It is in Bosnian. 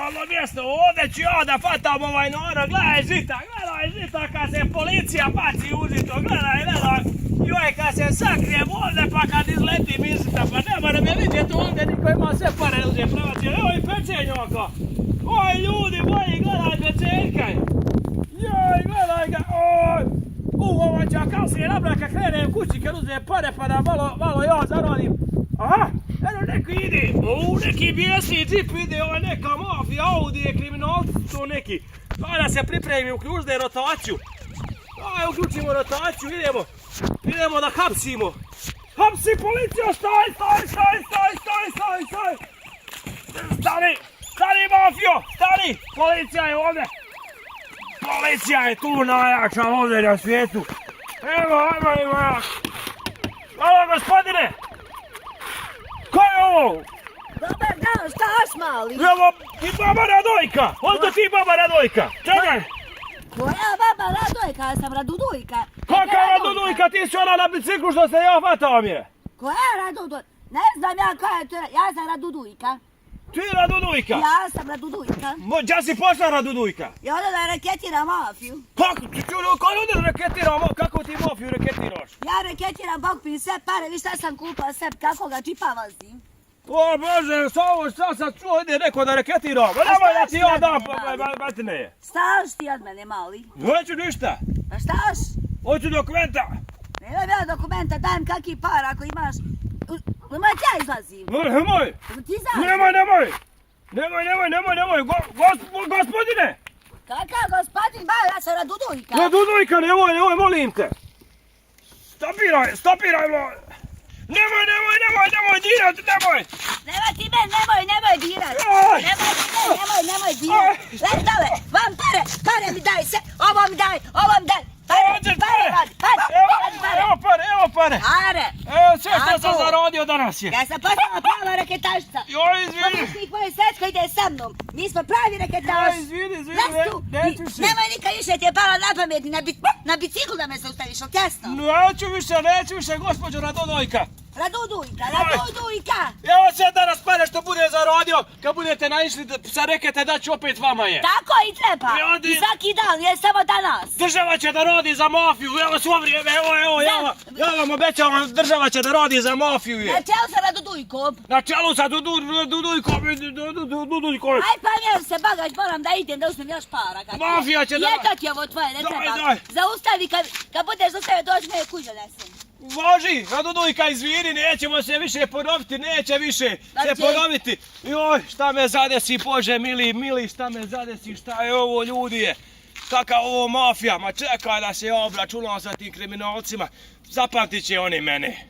idealno mjesto, ovdje ću ja da fatam ovaj narod, gledaj žita, kad se policija baci u žito, gledaj, joj, kad se sakrijem ovdje, pa kad izletim iz žita, pa ne mora me vidjeti ovdje, niko ima sve pare uđe pravaće, evo i pečenjaka, oj ljudi moji, gledaj pečenjkaj, joj, gledaj ga, oj, ovo će kasnije nabrati kad krenem kući, kad uzem pare, pa da malo ja zaradim, aha, eno neki ide, neki bijesni džip ide, ovo je neka mafija, Audi je kriminalci, to neki. Daj da se pripremim, uključite rotaciju. Daj, uključimo rotaciju, idemo da hapsimo. Hapsi policija, staj! Stani mafijo, stani! Policija je ovdje. Policija je tu najjača ovdje na svijetu. Evo. Halo gospodine! Ko je ovo? Dobar dan, štaš mali? Evo, ti baba Radojka! Ovdje ti baba Radojka! Čekaj! Koja baba Radojka? Ja sam Radudujka. Kaka Radudujka? Ti si ona na biciklu što se ja hvatao mi je! Koja Radudujka? Ne znam ja koja je to. Ja sam Radudujka. Ti Radudujka? Ja sam Radudujka. Gdje si pošla Radudujka? Ja onda da reketiram mafiju. Kako? Ko ljudi reketira? Kako ti mafiju reketiraš? Ja reketiram Bog mi sve pare, vi šta sam kupila sve, kako ga čipa vozim. O Bože, šta sam čuo, ide neko da reketira. Nemoj da ti ja dam, batine. Staš ti od mene mali? Neću ništa. Pa štaš? Hoću dokumenta. Nemoj ja dokumenta, dajem kakvi par ako imaš. Nemoj ja izlazim. Nemoj. Ti znaš? Nemoj. Gospodine. Kakav gospodin, ba, ja sam Radudujka. Radudujka, nemoj, molim te. Stopiraj, Nemoj dirat, nemoj! Nemoj ti men, nemoj dirat! Nemoj dirat! Lez dole, vam pare mi daj se, ovo mi daj! Evo pare! Pare! Evo sve što sam zaradio danas je! Ja sam postala prava reketašca! Joj, izvini! Pomoćnik moje svetko ide sa mnom! Mi smo pravi reketaš! Joj, izvini, neću se! Nemoj nikad više ti je palo na pamet na biciklu da me zaustaviš, ok jasno? Neću više, gospođo Radudujka! Radudujka! Evo sve danas pare što bude zaradio, kad budete naišli sa rekete da ću opet vama je! Tako i treba! I svaki dan, je samo danas! Država će da radi za mafiju, evo svo vrijeme, evo, ja vam obećavam, država će da radi za mafiju je! Na čelu sa Radudujkom! Na čelu sa Dudujkom! Aj pa mjer se bagać, moram da idem da uzmem još para. Mafija će da... Jeka ti ovo tvoje, ne treba. Daj. Zaustavi, kad budeš zaustavio, dođi me kuće nesem. Važi, Radudujka, izvini, nećemo se više ponoviti, neće više se ponoviti. Joj, šta me zadesi, Bože mili, šta me zadesi, šta je ovo, ljudi je. Kakav ovo mafija, ma čekaj da se ja obračunam sa tim kriminalcima, zapamtit će oni mene.